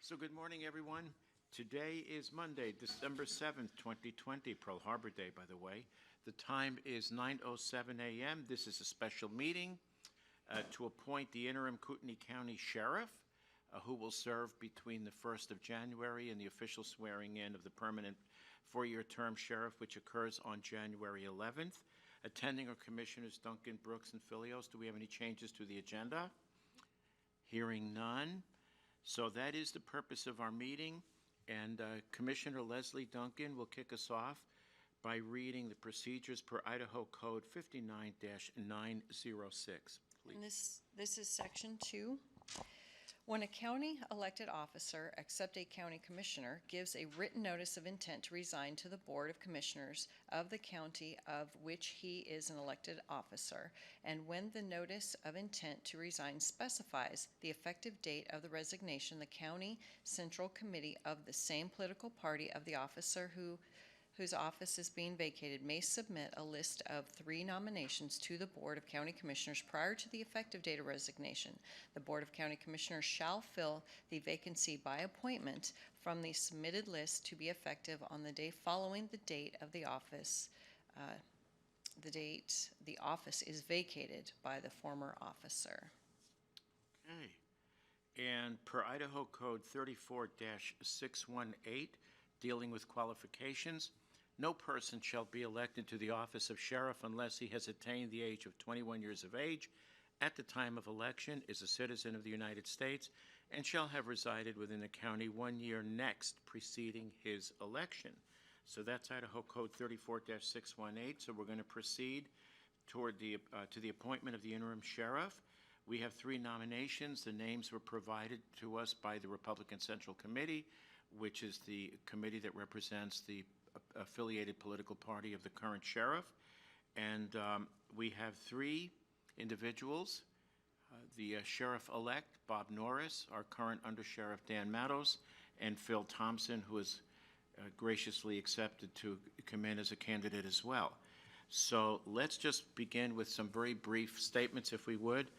So good morning, everyone. Today is Monday, December 7th, 2020, Pearl Harbor Day, by the way. The time is 9:07 a.m. This is a special meeting to appoint the interim Kootenai County Sheriff, who will serve between the 1st of January and the official swearing in of the permanent four-year term sheriff, which occurs on January 11th. Attending are Commissioners Duncan, Brooks, and Filios. Do we have any changes to the agenda? Hearing none. So that is the purpose of our meeting, and Commissioner Leslie Duncan will kick us off by reading the procedures per Idaho Code 59-906. And this is Section 2. When a county elected officer, except a county commissioner, gives a written notice of intent to resign to the Board of Commissioners of the county of which he is an elected officer, and when the notice of intent to resign specifies the effective date of the resignation, the county central committee of the same political party of the officer whose office is being vacated may submit a list of 3 nominations to the Board of County Commissioners prior to the effective date of resignation. The Board of County Commissioners shall fill the vacancy by appointment from the submitted list to be effective on the day following the date of the office, the office is vacated by the former officer. Okay. And per Idaho Code 34-618, dealing with qualifications, no person shall be elected to the office of sheriff unless he has attained the age of 21 years of age at the time of election, is a citizen of the United States, and shall have resided within the county 1 year next preceding his election. So that's Idaho Code 34-618. So we're going to proceed toward to the appointment of the interim sheriff. We have 3 nominations. The names were provided to us by the Republican Central Committee, which is the committee that represents the affiliated political party of the current sheriff. And we have 3 individuals. The sheriff-elect, Bob Norris, our current undersheriff, Dan Matos, and Phil Thompson, who has graciously accepted to come in as a candidate as well. So let's just begin with some very brief statements, if we would.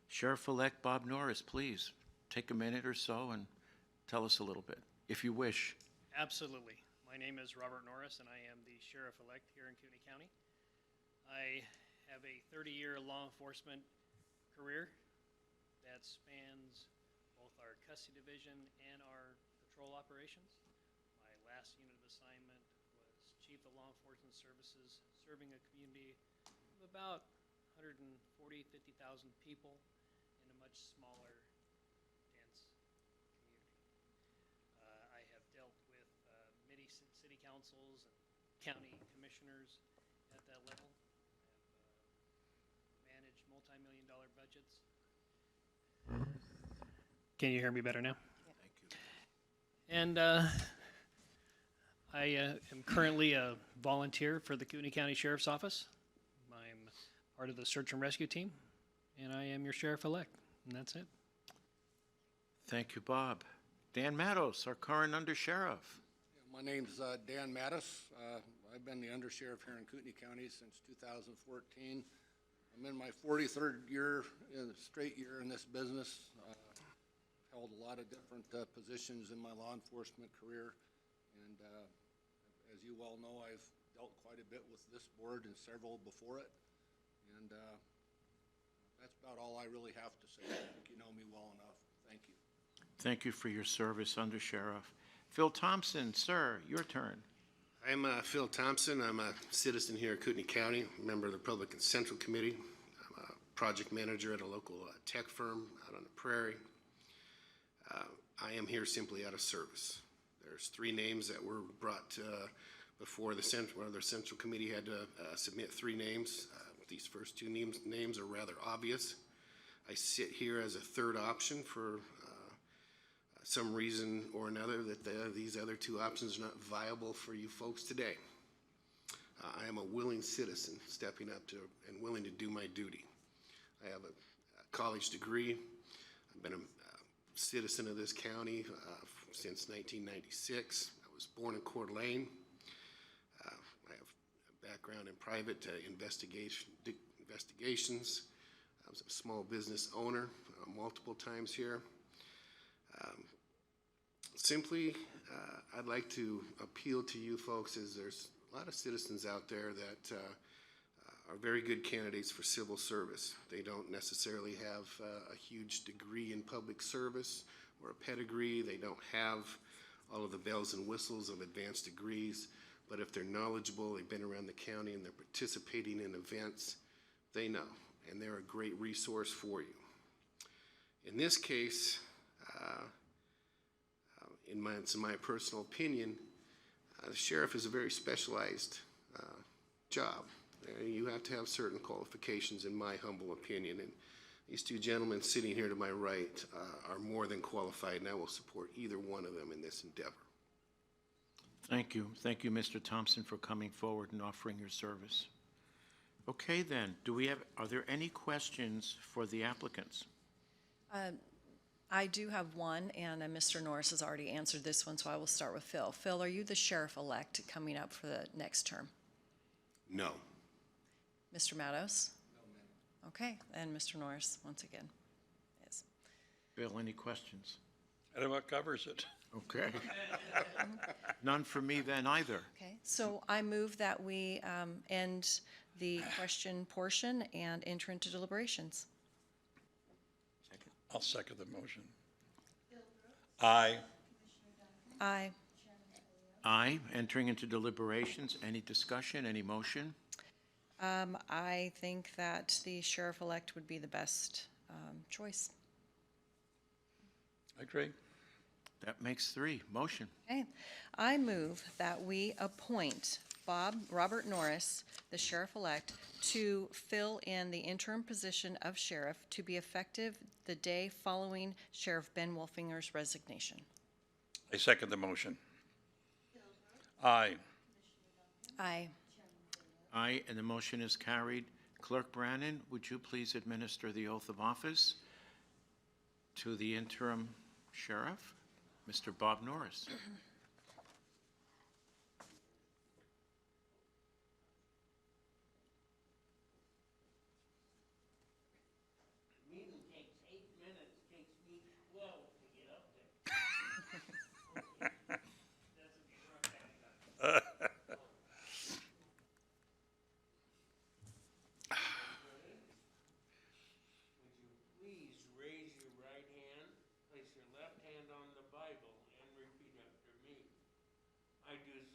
Sheriff-elect Bob Norris, please take a minute or so and tell us a little bit, if you wish. Absolutely. My name is Robert Norris, and I am the sheriff-elect here in Kootenai County. I have a 30-year law enforcement career that spans both our custody division and our patrol operations. My last unit of assignment was Chief of Law Enforcement Services, serving a community of about 140,000, 50,000 people in a much smaller, dense community. I have dealt with many city councils and county commissioners at that level. I've managed multi-million-dollar budgets. Can you hear me better now? Thank you. And I am currently a volunteer for the Kootenai County Sheriff's Office. I'm part of the search and rescue team, and I am your sheriff-elect, and that's it. Thank you, Bob. Dan Matos, our current undersheriff. My name's Dan Mattis. I've been the undersheriff here in Kootenai County since 2014. I'm in my 43rd year, straight year in this business. Held a lot of different positions in my law enforcement career, and as you well know, I've dealt quite a bit with this board and several before it, and that's about all I really have to say. I think you know me well enough. Thank you. Thank you for your service, undersheriff. Phil Thompson, sir, your turn. I'm Phil Thompson. I'm a citizen here in Kootenai County, member of the Republican Central Committee. I'm a project manager at a local tech firm out on the prairie. I am here simply out of service. There's 3 names that were brought before the Central Committee had to submit 3 names. These first 2 names are rather obvious. I sit here as a 3rd option for some reason or another that these other 2 options are not viable for you folks today. I am a willing citizen stepping up to and willing to do my duty. I have a college degree. I've been a citizen of this county since 1996. I was born in Coeur d'Alene. I have a background in private investigations. I was a small business owner multiple times here. Simply, I'd like to appeal to you folks, as there's a lot of citizens out there that are very good candidates for civil service. They don't necessarily have a huge degree in public service or a pedigree. They don't have all of the bells and whistles of advanced degrees, but if they're knowledgeable, they've been around the county and they're participating in events, they know, and they're a great resource for you. In this case, in my personal opinion, the sheriff is a very specialized job. You have to have certain qualifications, in my humble opinion, and these two gentlemen sitting here to my right are more than qualified, and I will support either one of them in this endeavor. Thank you. Thank you, Mr. Thompson, for coming forward and offering your service. Okay, then, are there any questions for the applicants? I do have one, and Mr. Norris has already answered this one, so I will start with Phil. Phil, are you the sheriff-elect coming up for the next term? No. Mr. Matos? No, ma'am. Okay, and Mr. Norris, once again, is. Bill, any questions? And what covers it? Okay. None for me then either. Okay, so I move that we end the question portion and enter into deliberations. I'll second the motion. Aye. Aye. Aye. Entering into deliberations. Any discussion, any motion? I think that the sheriff-elect would be the best choice. I agree. That makes 3. Motion. Okay, I move that we appoint Robert Norris, the sheriff-elect, to fill in the interim position of sheriff to be effective the day following Sheriff Ben Wolfinger's resignation. I second the motion. Aye. Aye. Aye, and the motion is carried. Clerk Brannon, would you please administer the oath of office to the interim sheriff, Mr. Bob Norris?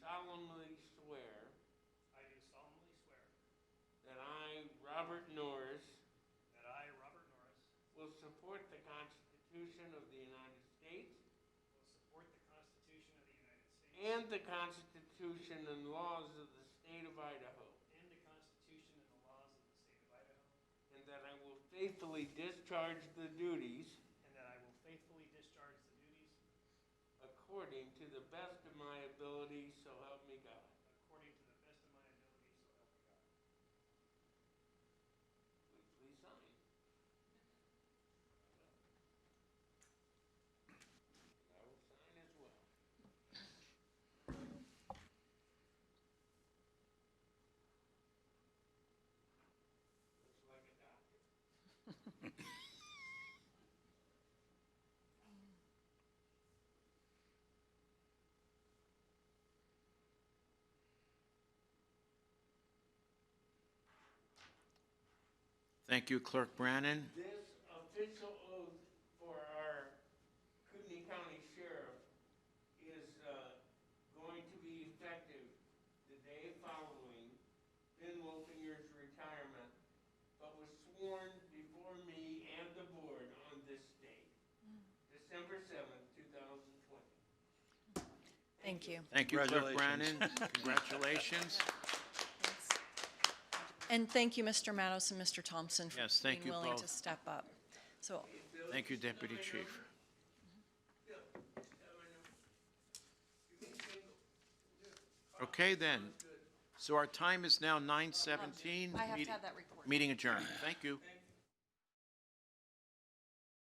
Solemnly swear I do solemnly swear that I, Robert Norris, that I, Robert Norris, will support the Constitution of the United States will support the Constitution of the United States and the Constitution and laws of the state of Idaho, and the Constitution and the laws of the state of Idaho, and that I will faithfully discharge the duties and that I will faithfully discharge the duties according to the best of my ability, so help me God. according to the best of my ability, so help me God. Please sign. I will sign as well. Looks like a doctor. Thank you, Clerk Brannon. This official oath for our Kootenai County Sheriff is going to be effective the day following Ben Wolfinger's retirement, but was sworn before me and the board on this date, December 7th, 2020. Thank you. Thank you, Clerk Congratulations. Brannon. Congratulations. And thank you, Mr. Matos and Mr. Thompson, for Yes, thank being you willing to both. step up. So, Thank you, Deputy Chief. Okay, then. So our time is now 9:17. I have to have that recorded. Meeting adjourned. Thank you.